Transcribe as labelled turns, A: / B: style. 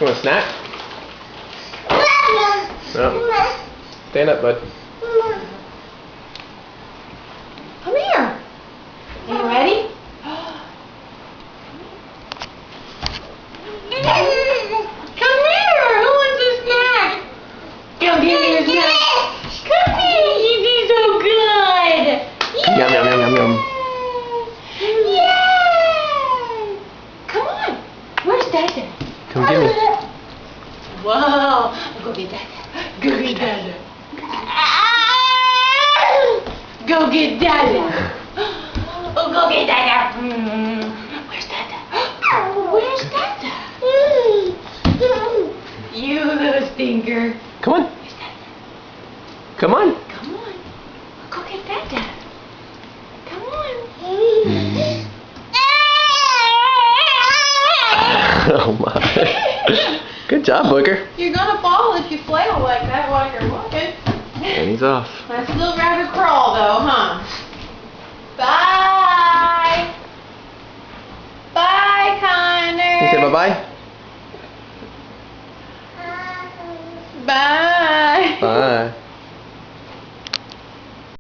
A: You want a snack? No. Stand up, bud.
B: Come here. Are you ready? Come here. Who wants a snack? Come give me a snack. Come here. You did so good.
A: Yum, yum, yum, yum, yum.
B: Yay! Come on. Where's Dada?
A: Come get me.
B: Whoa. Go get Dada. Go get Dada. Go get Dada. Oh, go get Dada. Where's Dada? Where's Dada? You little stinker.
A: Come on.
B: Where's Dada?
A: Come on.
B: Come on. Go get Dada. Come on.
A: Oh my. Good job, Booker.
B: You're gonna fall if you flail like that while you're walking.
A: And he's off.
B: I still rather crawl though, huh? Bye. Bye, Connor.
A: Can you say bye-bye?
B: Bye.
A: Bye.